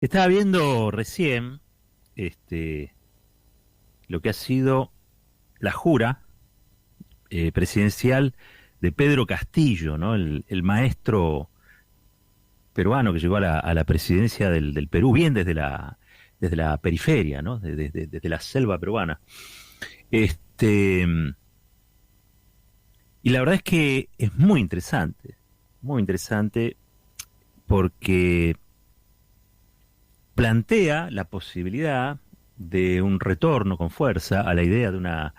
Estaba viendo recién este, lo que ha sido la jura presidencial de Pedro Castillo, ¿no? El maestro peruano que llegó a la presidencia del Perú, bien desde la periferia, ¿no? Desde la selva peruana. Este, y la verdad es que es muy interesante porque plantea la posibilidad de un retorno con fuerza a la idea de una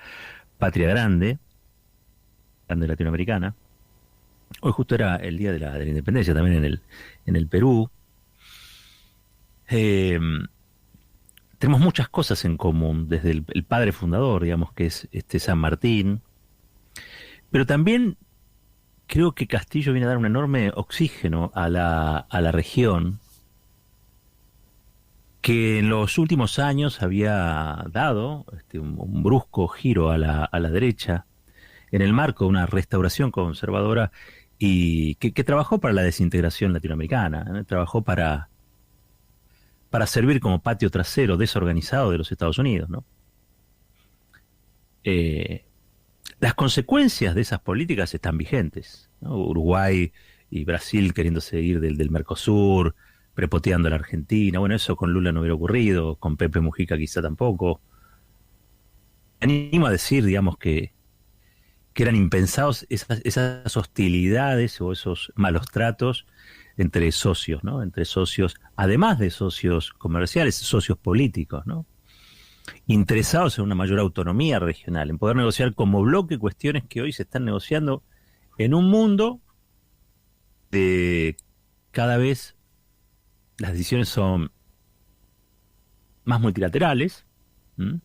patria grande, grande latinoamericana. Hoy justo era el día de la independencia también en el Perú. Eh, Tenemos muchas cosas en común, desde el padre fundador, digamos, que es este San Martín, pero también creo que Castillo viene a dar un enorme oxígeno a a la región, que en los últimos años había dado un brusco giro a a la derecha, en el marco de una restauración conservadora y que trabajó para la desintegración latinoamericana, ¿no? Trabajó para servir como patio trasero desorganizado de los Estados Unidos, ¿no? Eh, las consecuencias de esas políticas están vigentes, ¿no? Uruguay y Brasil queriéndose ir del Mercosur, prepoteando a la Argentina. Bueno, eso con Lula no hubiera ocurrido, con Pepe Mujica quizá tampoco. Me animo a decir, digamos, que eran impensados esas hostilidades o esos malos tratos entre socios, ¿no? Entre socios, además de socios comerciales, socios políticos, ¿no? Interesados en una mayor autonomía regional, en poder negociar como bloque cuestiones que hoy se están negociando en un mundo de cada vez las decisiones son más multilaterales, ¿m?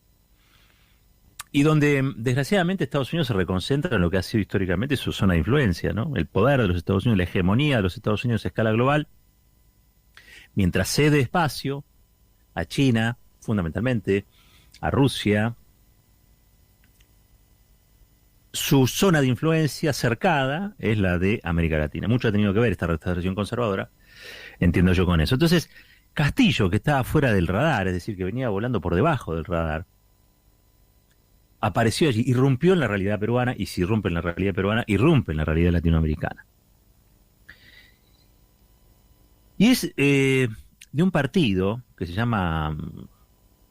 Y donde desgraciadamente Estados Unidos se reconcentra en lo que ha sido históricamente su zona de influencia, ¿no? El poder de los Estados Unidos, la hegemonía de los Estados Unidos a escala global, mientras cede espacio a China, fundamentalmente, a Rusia, su zona de influencia cercada es la de América Latina. Mucho ha tenido que ver esta restauración conservadora, entiendo yo con eso. Entonces, Castillo, que estaba fuera del radar, es decir, que venía volando por debajo del radar, apareció allí, irrumpió en la realidad peruana, y si irrumpe en la realidad peruana, irrumpe en la realidad latinoamericana. Y es de un partido que se llama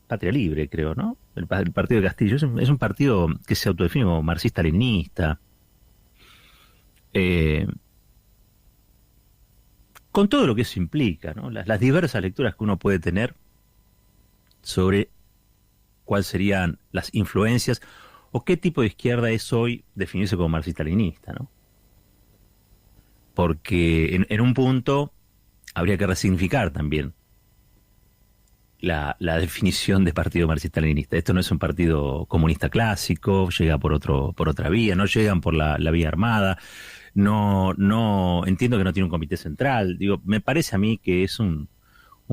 Patria Libre, creo, ¿no? El partido de Castillo. Es un partido que se autodefine como marxista-leninista, eh, con todo lo que eso implica, ¿no? Las diversas lecturas que uno puede tener sobre cuáles serían las influencias o qué tipo de izquierda es hoy definirse como marxista-leninista, ¿no? Porque en un punto habría que resignificar también la definición de partido marxista-leninista. Esto no es un partido comunista clásico, llega por otra vía, no llegan por la vía armada, no entiendo que no tiene un comité central. Digo, me parece a mí que es un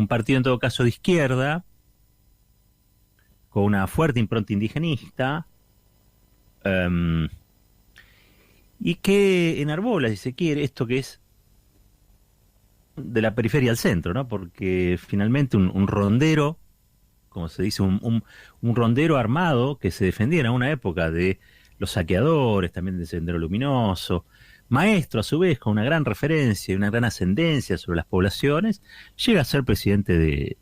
partido en todo caso de izquierda, con una fuerte impronta indigenista, um, y que enarbola, si se quiere, esto que es de la periferia al centro, ¿no? Porque finalmente un rondero, como se dice, un rondero armado que se defendía en una época de los saqueadores, también del Sendero Luminoso, maestro a su vez con una gran referencia y una gran ascendencia sobre las poblaciones, llega a ser presidente de,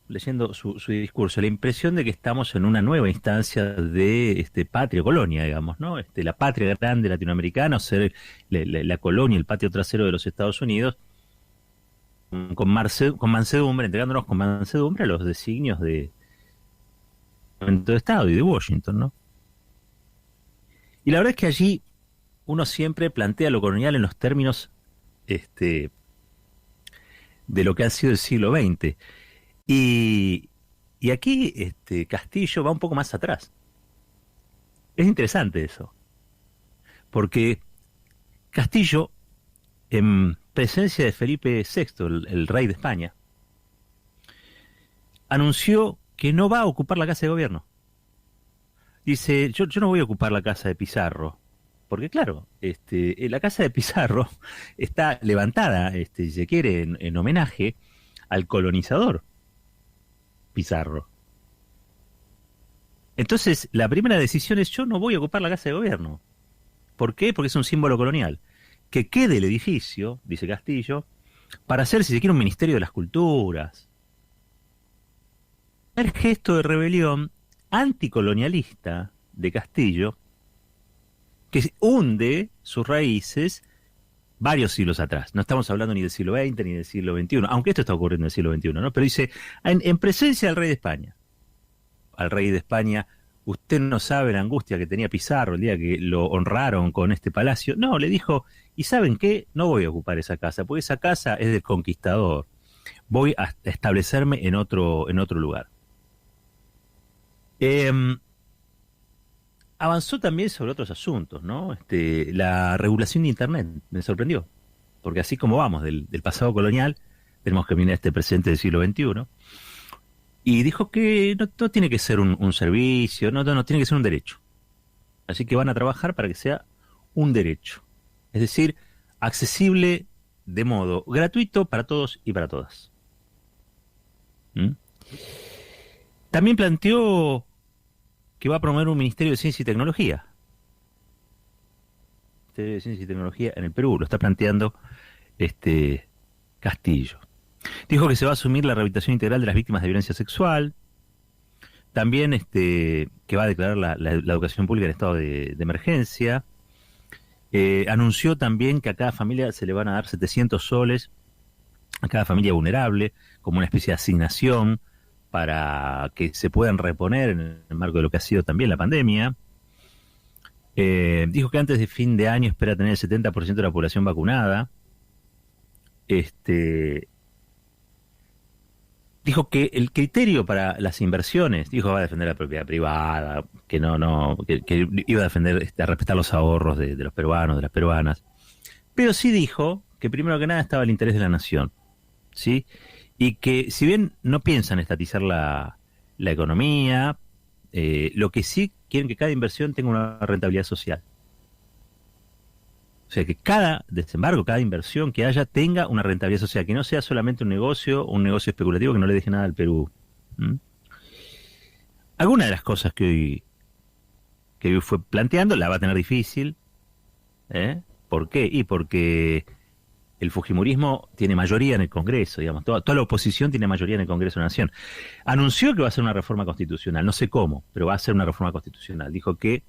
leyendo su discurso, la impresión de que estamos en una nueva instancia de patria colonia, digamos, ¿no? La patria grande latinoamericana, o ser la colonia, el patio trasero de los Estados Unidos, con mansedumbre, entregándonos con mansedumbre a los designios de Estado y de Washington, ¿no? Y la verdad es que allí uno siempre plantea lo colonial en los términos este, de lo que ha sido el siglo XX. Y, y aquí Castillo va un poco más atrás. Es interesante eso, porque Castillo, en presencia de Felipe VI, el rey de España, anunció que no va a ocupar la casa de gobierno. Dice, yo no voy a ocupar la casa de Pizarro, porque claro, la casa de Pizarro está levantada, si se quiere, en homenaje al colonizador Pizarro. Entonces, la primera decisión es: yo no voy a ocupar la casa de gobierno. ¿Por qué? Porque es un símbolo colonial. Que quede el edificio, dice Castillo, para hacer, si se quiere, un ministerio de las culturas. El gesto de rebelión anticolonialista de Castillo, que hunde sus raíces varios siglos atrás. No estamos hablando ni del siglo XX ni del siglo XXI, aunque esto está ocurriendo en el siglo XXI, ¿no? Pero dice: en presencia del rey de España, al rey de España, usted no sabe la angustia que tenía Pizarro el día que lo honraron con este palacio. No, le dijo: ¿y saben qué? No voy a ocupar esa casa, porque esa casa es del conquistador. Voy a establecerme en otro lugar. Eh, Avanzó también sobre otros asuntos, ¿no? La regulación de Internet me sorprendió, porque así como vamos del pasado colonial, tenemos que mirar este presente del siglo XXI, y dijo que no tiene que ser un servicio, no tiene que ser un derecho. Así que van a trabajar para que sea un derecho, es decir, accesible de modo gratuito para todos y para todas. ¿Mm? También planteó que va a promover un Ministerio de Ciencia y Tecnología. Ministerio de Ciencia y Tecnología en el Perú, lo está planteando Castillo. Dijo que se va a asumir la rehabilitación integral de las víctimas de violencia sexual. También que va a declarar la educación pública en estado de emergencia. Anunció también que a cada familia se le van a dar 700 soles, a cada familia vulnerable, como una especie de asignación para que se puedan reponer en el marco de lo que ha sido también la pandemia. Dijo que antes de fin de año espera tener el 70% de la población vacunada. Dijo que el criterio para las inversiones, dijo, va a defender la propiedad privada, que iba a defender, a respetar los ahorros de los peruanos, de las peruanas. Pero sí dijo que primero que nada estaba el interés de la nación, ¿sí? Y que si bien no piensan estatizar la economía, lo que sí quieren que cada inversión tenga una rentabilidad social. O sea, que cada desembarco, cada inversión que haya tenga una rentabilidad social, que no sea solamente un negocio especulativo que no le deje nada al Perú. ¿Mm? Alguna de las cosas que hoy fue planteando la va a tener difícil. ¿Por qué? Y porque el fujimorismo tiene mayoría en el Congreso, digamos, toda la oposición tiene mayoría en el Congreso de la Nación. Anunció que va a hacer una reforma constitucional, no sé cómo, pero va a hacer una reforma constitucional. Dijo que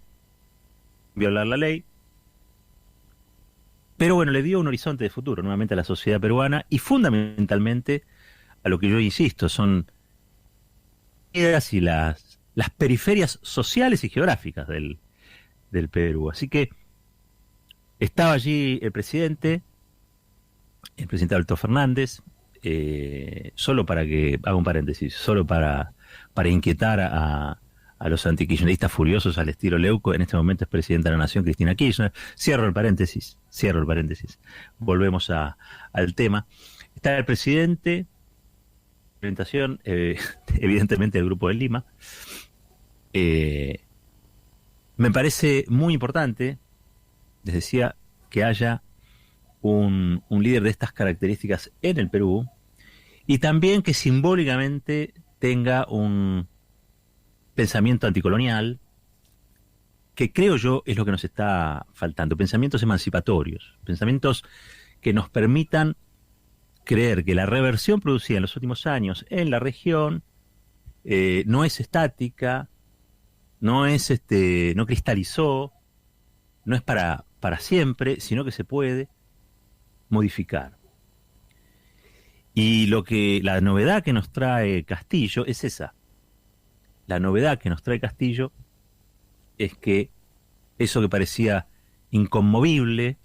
violar la ley, pero bueno, le dio un horizonte de futuro nuevamente a la sociedad peruana y fundamentalmente a lo que yo insisto, son y las periferias sociales y geográficas del Perú. Así que estaba allí el presidente Alberto Fernández, solo para que, hago un paréntesis, solo para inquietar a los antikirchneristas furiosos al estilo Leuco. En este momento es presidenta de la Nación Cristina Kirchner. Cierro el paréntesis. Volvemos al tema. Está el presidente, presentación, evidentemente del Grupo de Lima. Me parece muy importante, les decía, que haya un líder de estas características en el Perú, y también que simbólicamente tenga un pensamiento anticolonial, que creo yo es lo que nos está faltando, pensamientos emancipatorios, pensamientos que nos permitan creer que la reversión producida en los últimos años en la región no es estática, no cristalizó, no es para siempre, sino que se puede modificar. Y la novedad que nos trae Castillo es esa. La novedad que nos trae Castillo es que eso que parecía inconmovible,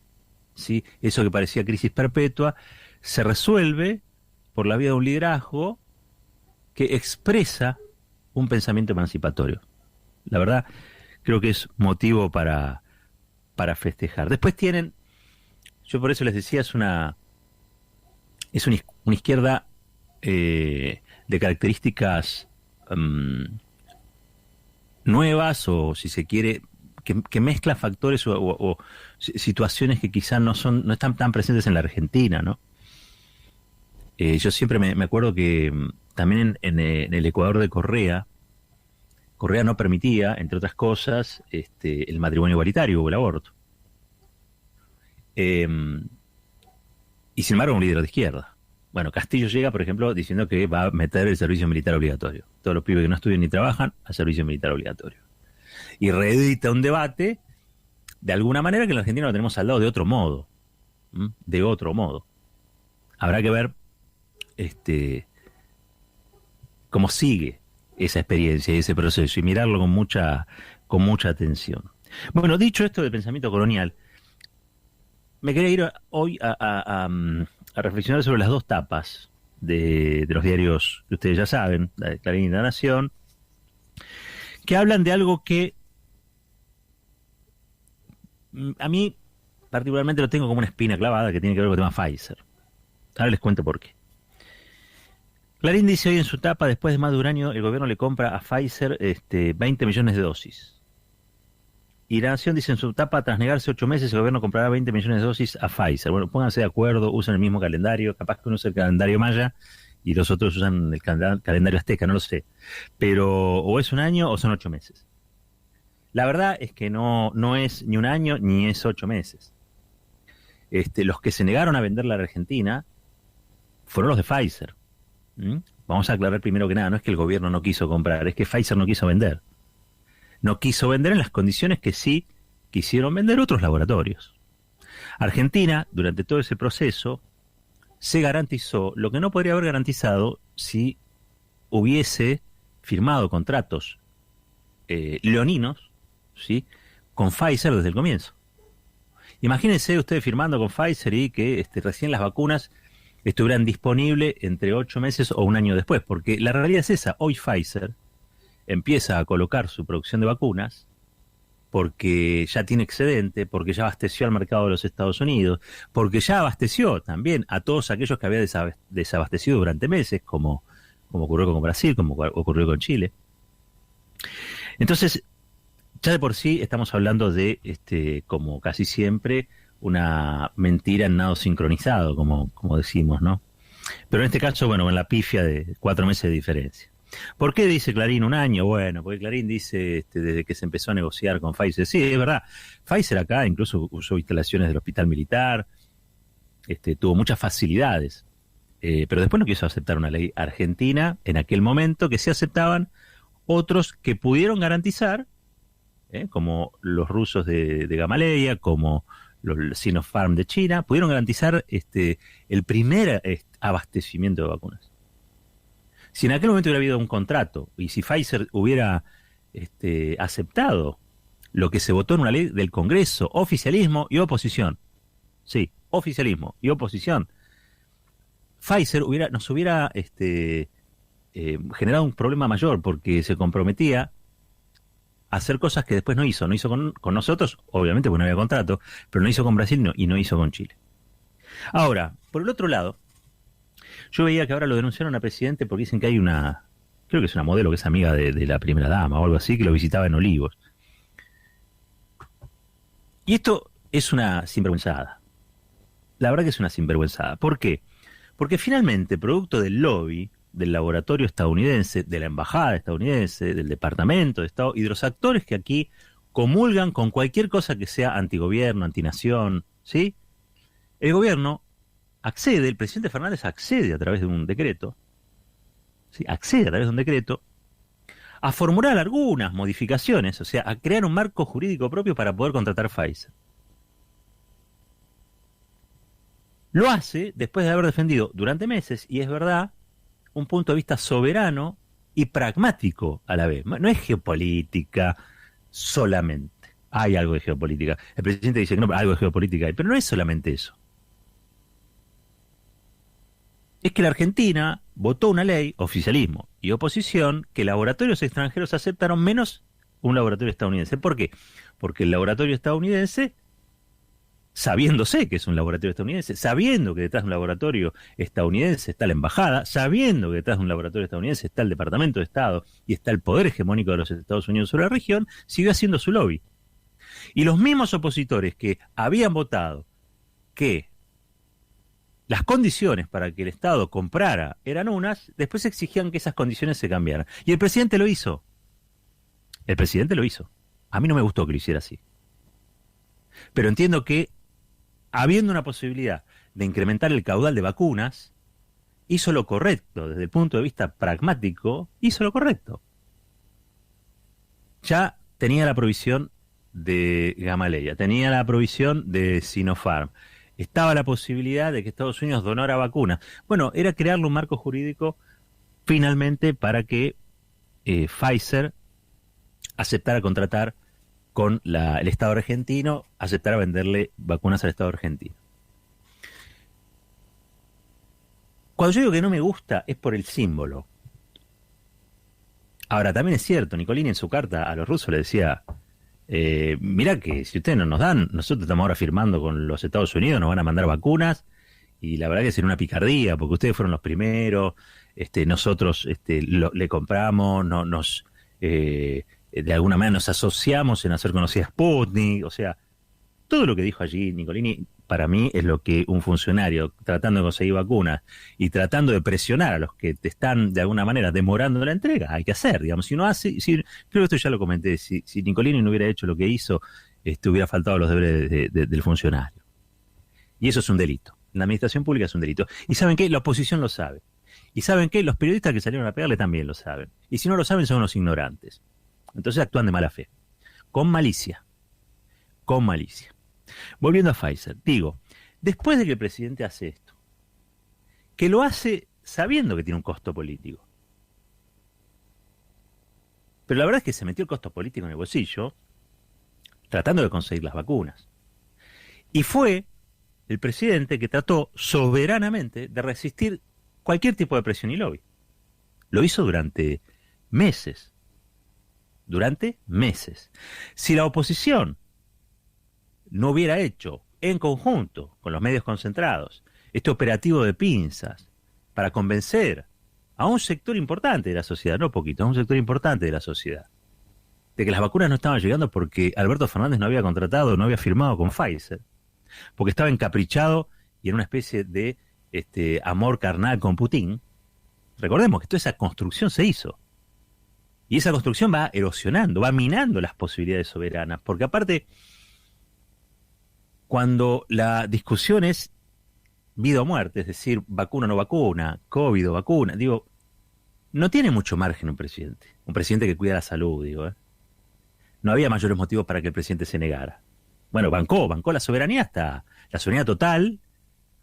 ¿sí? Eso que parecía crisis perpetua, se resuelve por la vía de un liderazgo que expresa un pensamiento emancipatorio. La verdad, creo que es motivo para festejar. Después yo por eso les decía, es una izquierda de características nuevas, o si se quiere, que mezcla factores o situaciones que quizás no están tan presentes en la Argentina, ¿no? Yo siempre me acuerdo que también en el Ecuador de Correa no permitía, entre otras cosas, el matrimonio igualitario o el aborto. Y sin embargo, un líder de izquierda. Bueno, Castillo llega, por ejemplo, diciendo que va a meter el servicio militar obligatorio. Todos los pibes que no estudian ni trabajan, al servicio militar obligatorio. Y reedita un debate, de alguna manera, que en la Argentina lo tenemos saldado de otro modo. De otro modo. Habrá que ver cómo sigue esa experiencia y ese proceso y mirarlo con mucha atención. Bueno, dicho esto del pensamiento colonial, me quería ir hoy a reflexionar sobre las dos tapas de los diarios que ustedes ya saben, la de Clarín y La Nación, que hablan de algo que a mí particularmente lo tengo como una espina clavada, que tiene que ver con el tema Pfizer. Ahora les cuento por qué. Clarín dice hoy en su tapa: después de más de un año, el gobierno le compra a Pfizer 20 millones de dosis. Y La Nación dice en su tapa: tras negarse 8 meses, el gobierno comprará 20 millones de dosis a Pfizer. Bueno, pónganse de acuerdo, usan el mismo calendario, capaz que uno usa el calendario maya y los otros usan el calendario azteca, no lo sé. Pero o es un año o son 8 meses. La verdad es que no es ni un año ni es 8 meses. Los que se negaron a venderla a la Argentina fueron los de Pfizer. Vamos a aclarar primero que nada, no es que el gobierno no quiso comprar, es que Pfizer no quiso vender. No quiso vender en las condiciones que sí quisieron vender otros laboratorios. Argentina, durante todo ese proceso, se garantizó lo que no podría haber garantizado si hubiese firmado contratos leoninos, ¿sí?, con Pfizer desde el comienzo. Imagínense ustedes firmando con Pfizer y que recién las vacunas estuvieran disponibles entre 8 meses o un año después, porque la realidad es esa. Hoy Pfizer empieza a colocar su producción de vacunas porque ya tiene excedente, porque ya abasteció al mercado de los Estados Unidos, porque ya abasteció también a todos aquellos que había desabastecido durante meses, como ocurrió con Brasil, como ocurrió con Chile. Entonces, ya de por sí estamos hablando de, como casi siempre, una mentira en nado sincronizado, como decimos, ¿no? Pero en este caso, bueno, con la pifia de 4 meses de diferencia. ¿Por qué dice Clarín un año? Bueno, porque Clarín dice desde que se empezó a negociar con Pfizer. Sí, es verdad. Pfizer acá incluso usó instalaciones del hospital militar, tuvo muchas facilidades, pero después no quiso aceptar una ley argentina en aquel momento que sí aceptaban otros que pudieron garantizar, como los rusos de Gamaleya, como los Sinopharm de China, pudieron garantizar el primer abastecimiento de vacunas. Si en aquel momento hubiera habido un contrato y si Pfizer hubiera aceptado lo que se votó en una ley del Congreso, oficialismo y oposición, sí, oficialismo y oposición, Pfizer nos hubiera generado un problema mayor porque se comprometía a hacer cosas que después no hizo con nosotros, obviamente porque no había contrato, pero no hizo con Brasil y no hizo con Chile. Ahora, por el otro lado, yo veía que ahora lo denunciaron a presidente porque dicen que hay creo que es una modelo que es amiga de la primera dama o algo así, que lo visitaba en Olivos. Y esto es una sinvergüenzada. La verdad que es una sinvergüenzada. ¿Por qué? Porque finalmente, producto del lobby del laboratorio estadounidense, de la embajada estadounidense, del Departamento de Estado y de los actores que aquí comulgan con cualquier cosa que sea antigobierno, antinación, ¿sí? El gobierno accede, el presidente Fernández accede a través de un decreto, ¿sí?, accede a través de un decreto a formular algunas modificaciones, o sea, a crear un marco jurídico propio para poder contratar Pfizer. Lo hace después de haber defendido durante meses, y es verdad, un punto de vista soberano y pragmático a la vez. No es geopolítica solamente. Hay algo de geopolítica. El presidente dice que no, pero algo de geopolítica hay. Pero no es solamente eso. Es que la Argentina votó una ley, oficialismo y oposición, que laboratorios extranjeros aceptaron menos un laboratorio estadounidense. ¿Por qué? Porque el laboratorio estadounidense, sabiéndose que es un laboratorio estadounidense, sabiendo que detrás de un laboratorio estadounidense está la embajada, sabiendo que detrás de un laboratorio estadounidense está el Departamento de Estado y está el poder hegemónico de los Estados Unidos sobre la región, siguió haciendo su lobby. Y los mismos opositores que habían votado que las condiciones para que el Estado comprara eran unas, después exigían que esas condiciones se cambiaran. Y el presidente lo hizo. El presidente lo hizo. A mí no me gustó que lo hiciera así. Pero entiendo que, habiendo una posibilidad de incrementar el caudal de vacunas, hizo lo correcto. Desde el punto de vista pragmático, hizo lo correcto. Ya tenía la provisión de Gamaleya, tenía la provisión de Sinopharm, estaba la posibilidad de que Estados Unidos donara vacunas. Bueno, era crearle un marco jurídico finalmente para que Pfizer aceptara contratar con el Estado argentino, aceptara venderle vacunas al Estado argentino. Cuando yo digo que no me gusta es por el símbolo. Ahora, también es cierto, Nicolini en su carta a los rusos le decía, mirá que si ustedes no nos dan, nosotros estamos ahora firmando con los Estados Unidos, nos van a mandar vacunas, y la verdad que sería una picardía, porque ustedes fueron los primeros, nosotros le compramos, de alguna manera nos asociamos en hacer conocida Sputnik, o sea, todo lo que dijo allí Nicolini, para mí es lo que un funcionario tratando de conseguir vacunas y tratando de presionar a los que te están de alguna manera demorando la entrega, hay que hacer, digamos, si uno hace, creo que esto ya lo comenté, si Nicolini no hubiera hecho lo que hizo, hubiera faltado los deberes del funcionario. Y eso es un delito. En la administración pública es un delito. ¿Y saben qué? La oposición lo sabe. ¿Y saben qué? Los periodistas que salieron a pegarle también lo saben. Y si no lo saben, son unos ignorantes. Entonces actúan de mala fe. Con malicia. Con malicia. Volviendo a Pfizer, digo, después de que el presidente hace esto, que lo hace sabiendo que tiene un costo político, pero la verdad es que se metió el costo político en el bolsillo tratando de conseguir las vacunas. Y fue el presidente que trató soberanamente de resistir cualquier tipo de presión y lobby. Lo hizo durante meses. Durante meses. Si la oposición no hubiera hecho en conjunto con los medios concentrados este operativo de pinzas para convencer a un sector importante de la sociedad, no poquito, a un sector importante de la sociedad, de que las vacunas no estaban llegando porque Alberto Fernández no había contratado, no había firmado con Pfizer, porque estaba encaprichado y en una especie de amor carnal con Putin. Recordemos que toda esa construcción se hizo. Y esa construcción va erosionando, va minando las posibilidades soberanas, porque aparte, cuando la discusión es vida o muerte, es decir, vacuna o no vacuna, COVID o vacuna, digo, no tiene mucho margen un presidente que cuida la salud, digo, ¿eh? No había mayores motivos para que el presidente se negara. Bueno, bancó la soberanía hasta, la soberanía total,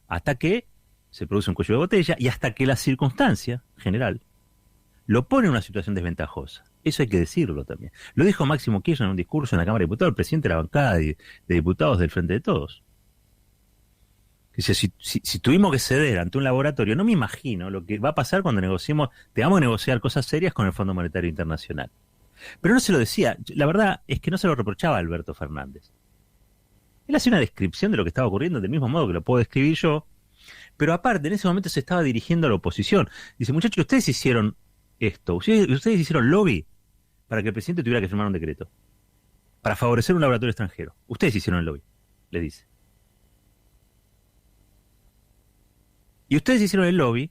hasta que se produce un cuello de botella y hasta que la circunstancia general lo pone en una situación desventajosa. Eso hay que decirlo también. Lo dijo Máximo Kirchner en un discurso en la Cámara de Diputados, el presidente de la bancada de diputados del Frente de Todos. Dice, si tuvimos que ceder ante un laboratorio, no me imagino lo que va a pasar cuando negociemos, tengamos que negociar cosas serias con el Fondo Monetario Internacional. Pero no se lo decía, la verdad es que no se lo reprochaba a Alberto Fernández. Él hacía una descripción de lo que estaba ocurriendo del mismo modo que lo puedo describir yo, pero aparte en ese momento se estaba dirigiendo a la oposición. Dice, muchachos, ustedes hicieron esto, ustedes hicieron lobby para que el presidente tuviera que firmar un decreto, para favorecer un laboratorio extranjero. Ustedes hicieron el lobby, le dice. Y ustedes hicieron el lobby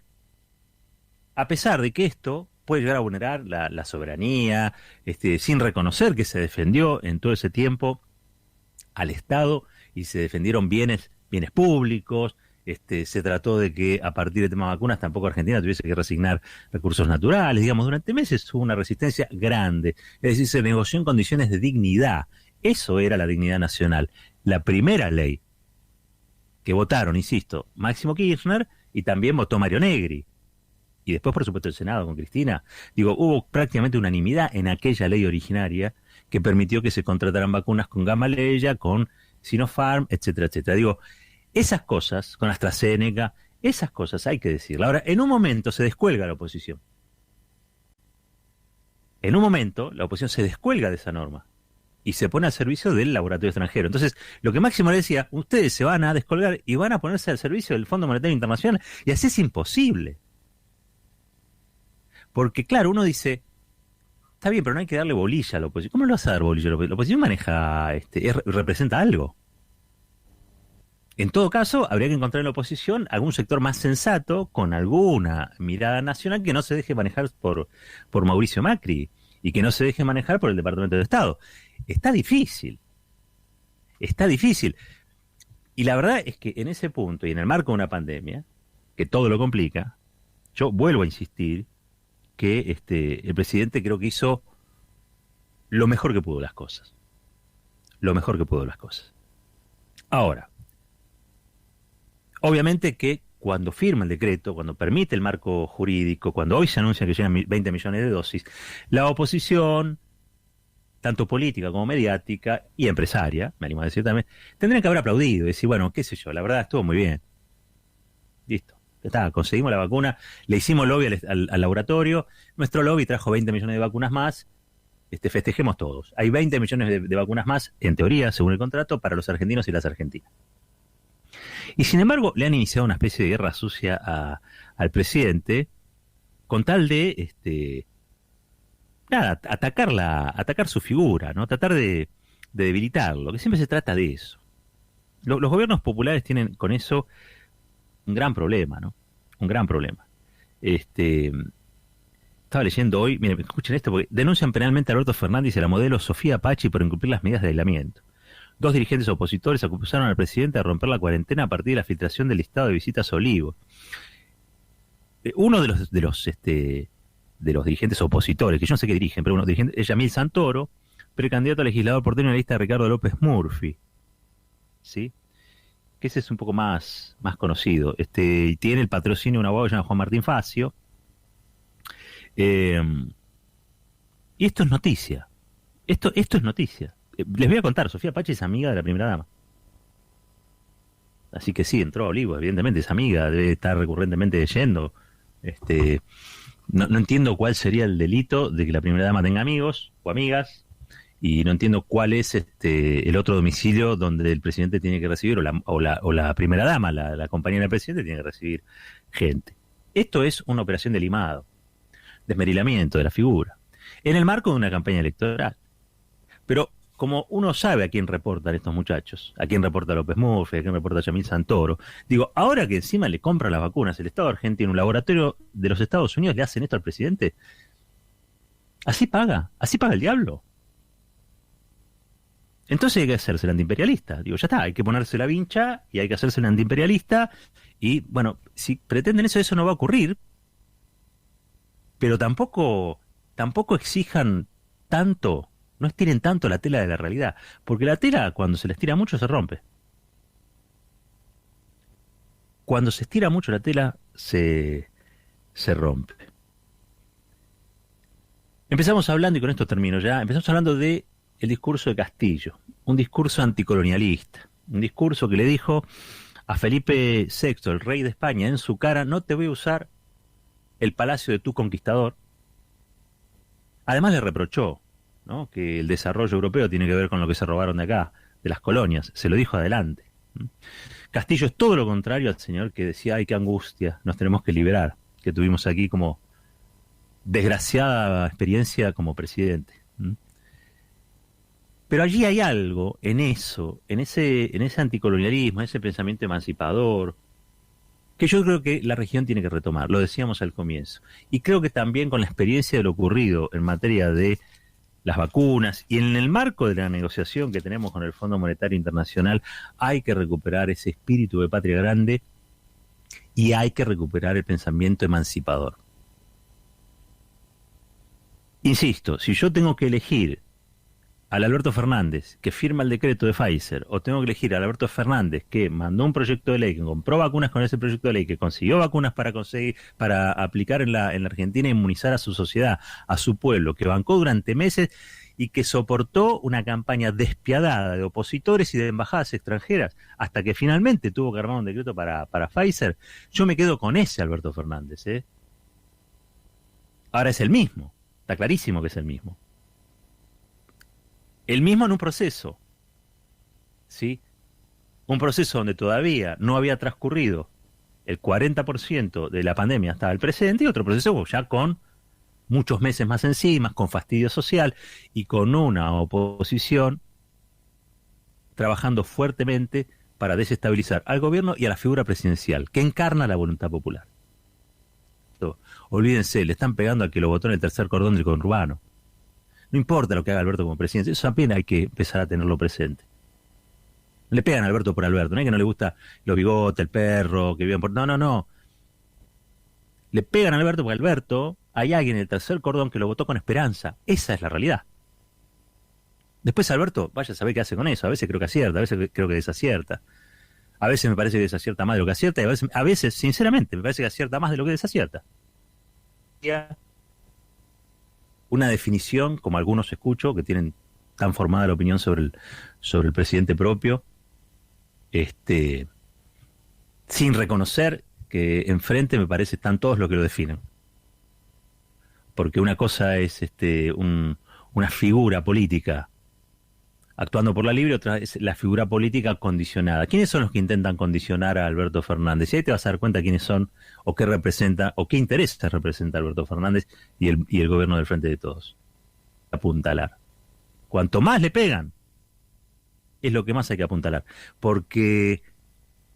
a pesar de que esto puede llegar a vulnerar la soberanía, sin reconocer que se defendió en todo ese tiempo al Estado y se defendieron bienes públicos. Se trató de que a partir del tema de vacunas tampoco Argentina tuviese que resignar recursos naturales. Digamos, durante meses hubo una resistencia grande. Es decir, se negoció en condiciones de dignidad. Eso era la dignidad nacional. La primera ley que votaron, insisto, Máximo Kirchner y también votó Mario Negri. Y después, por supuesto, el Senado con Cristina. Digo, hubo prácticamente unanimidad en aquella ley originaria que permitió que se contrataran vacunas con Gamaleya, con Sinopharm, etcétera, etcétera. Digo, esas cosas, con AstraZeneca, esas cosas hay que decirlas. Ahora, en un momento se descuelga la oposición. En un momento la oposición se descuelga de esa norma y se pone al servicio del laboratorio extranjero. Entonces, lo que Máximo le decía, ustedes se van a descolgar y van a ponerse al servicio del Fondo Monetario Internacional, y así es imposible. Porque, claro, uno dice, Está bien, pero no hay que darle bolilla a la oposición. ¿Cómo le vas a dar bolilla a la oposición? La oposición maneja, representa algo. En todo caso, habría que encontrar en la oposición algún sector más sensato, con alguna mirada nacional, que no se deje manejar por Mauricio Macri y que no se deje manejar por el Departamento de Estado. Está difícil, está difícil. Y la verdad es que en ese punto, y en el marco de una pandemia, que todo lo complica, yo vuelvo a insistir que el presidente creo que hizo lo mejor que pudo las cosas. Lo mejor que pudo las cosas. Ahora, obviamente que cuando firma el decreto, cuando permite el marco jurídico, cuando hoy se anuncia que llegan 20 millones de dosis, la oposición, tanto política como mediática y empresaria, me animo a decir también, tendrían que haber aplaudido y decir, bueno, qué sé yo, la verdad estuvo muy bien. Listo. Ya está, conseguimos la vacuna, le hicimos lobby al laboratorio, nuestro lobby trajo 20 millones de vacunas más, festejemos todos. Hay 20 millones de vacunas más, en teoría, según el contrato, para los argentinos y las argentinas. Y sin embargo, le han iniciado una especie de guerra sucia al presidente con tal de atacar su figura, ¿no? Tratar de debilitarlo, que siempre se trata de eso. Los gobiernos populares tienen con eso un gran problema, ¿no? Un gran problema. Estaba leyendo hoy, miren, escuchen esto, porque denuncian penalmente a Alberto Fernández y a la modelo Sofía Pachi por incumplir las medidas de aislamiento. 2 dirigentes opositores acusaron al presidente de romper la cuarentena a partir de la filtración del listado de visitas a Olivos. Uno de los dirigentes opositores, que yo no sé qué dirigen, pero uno dirigente es Yamil Santoro, precandidato a legislador porteño en la lista de Ricardo López Murphy. ¿Sí? Que ese es un poco más conocido. Y tiene el patrocinio de un abogado llamado Juan Martín Facio. Y esto es noticia. Esto es noticia. Les voy a contar, Sofía Pachi es amiga de la primera dama. Así que sí, entró a Olivos, evidentemente es amiga, debe estar recurrentemente yendo. No entiendo cuál sería el delito de que la primera dama tenga amigos o amigas, y no entiendo cuál es el otro domicilio donde el presidente tiene que recibir, o la primera dama, la compañera del presidente, tiene que recibir gente. Esto es una operación de limado, desmerilamiento de la figura, en el marco de una campaña electoral. Pero como uno sabe a quién reportan estos muchachos, a quién reporta López Murphy, a quién reporta Yamil Santoro, digo, ahora que encima le compra las vacunas el Estado argentino, un laboratorio de los Estados Unidos, le hacen esto al presidente, así paga el diablo. Entonces hay que hacerse el antiimperialista. Digo, ya está, hay que ponerse la vincha y hay que hacerse el antiimperialista. Y bueno, si pretenden eso no va a ocurrir. Pero tampoco exijan tanto, no estiren tanto la tela de la realidad. Porque la tela, cuando se la estira mucho, se rompe. Cuando se estira mucho la tela, se rompe. Empezamos hablando, y con esto termino ya, empezamos hablando de el discurso de Castillo, un discurso anticolonialista, un discurso que le dijo a Felipe VI, el rey de España, en su cara: no te voy a usar el palacio de tu conquistador. Además le reprochó, ¿no?, que el desarrollo europeo tiene que ver con lo que se robaron de acá, de las colonias, se lo dijo adelante. Castillo es todo lo contrario al señor que decía: ay, qué angustia, nos tenemos que liberar, que tuvimos aquí como desgraciada experiencia como presidente. Pero allí hay algo en eso, en ese anticolonialismo, en ese pensamiento emancipador, que yo creo que la región tiene que retomar, lo decíamos al comienzo. Y creo que también con la experiencia de lo ocurrido en materia de las vacunas y en el marco de la negociación que tenemos con el Fondo Monetario Internacional, hay que recuperar ese espíritu de patria grande y hay que recuperar el pensamiento emancipador. Insisto, si yo tengo que elegir al Alberto Fernández, que firma el decreto de Pfizer, o tengo que elegir al Alberto Fernández, que mandó un proyecto de ley, que compró vacunas con ese proyecto de ley, que consiguió vacunas para aplicar en la Argentina e inmunizar a su sociedad, a su pueblo, que bancó durante meses y que soportó una campaña despiadada de opositores y de embajadas extranjeras, hasta que finalmente tuvo que armar un decreto para Pfizer, yo me quedo con ese Alberto Fernández, ¿eh? Ahora es el mismo, está clarísimo que es el mismo. El mismo en un proceso, ¿sí? Un proceso donde todavía no había transcurrido el 40% de la pandemia hasta el presente, y otro proceso ya con muchos meses más encima, con fastidio social y con una oposición trabajando fuertemente para desestabilizar al gobierno y a la figura presidencial, que encarna la voluntad popular. Olvídense, le están pegando al que lo votó en el tercer cordón del conurbano. No importa lo que haga Alberto como presidente, eso apenas hay que empezar a tenerlo presente. Le pegan a Alberto por Alberto, no es que no le gusta los bigotes, el perro, que viven por... No, no, no. Le pegan a Alberto porque Alberto, hay alguien en el tercer cordón que lo votó con esperanza. Esa es la realidad. Después Alberto, vaya a saber qué hace con eso. A veces creo que acierta, a veces creo que desacierta. A veces me parece que desacierta más de lo que acierta y a veces, sinceramente, me parece que acierta más de lo que desacierta. Una definición, como algunos escucho, que tienen tan formada la opinión sobre el presidente propio, sin reconocer que enfrente me parece están todos los que lo definen. Porque una cosa es una figura política actuando por la libre, otra es la figura política condicionada. ¿Quiénes son los que intentan condicionar a Alberto Fernández? Y ahí te vas a dar cuenta quiénes son, o qué representa, o qué intereses representa Alberto Fernández y el gobierno del Frente de Todos. Apuntalar. Cuanto más le pegan, es lo que más hay que apuntalar. Porque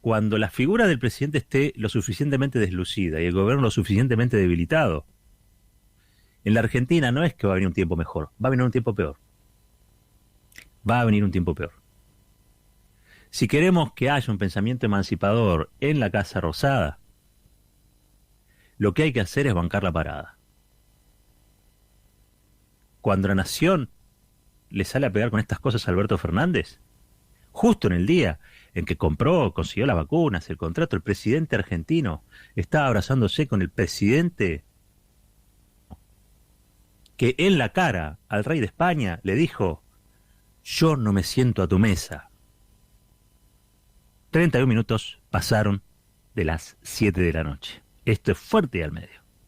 cuando la figura del presidente esté lo suficientemente deslucida y el gobierno lo suficientemente debilitado, en la Argentina no es que va a venir un tiempo mejor, va a venir un tiempo peor. Va a venir un tiempo peor. Si queremos que haya un pensamiento emancipador en la Casa Rosada, lo que hay que hacer es bancar la parada. Cuando la nación le sale a pegar con estas cosas a Alberto Fernández, justo en el día en que consiguió las vacunas, el contrato, el presidente argentino estaba abrazándose con el presidente que en la cara al rey de España le dijo: yo no me siento a tu mesa. 31 minutos pasaron de las 7 de la noche. Esto es Fuerte y al Medio.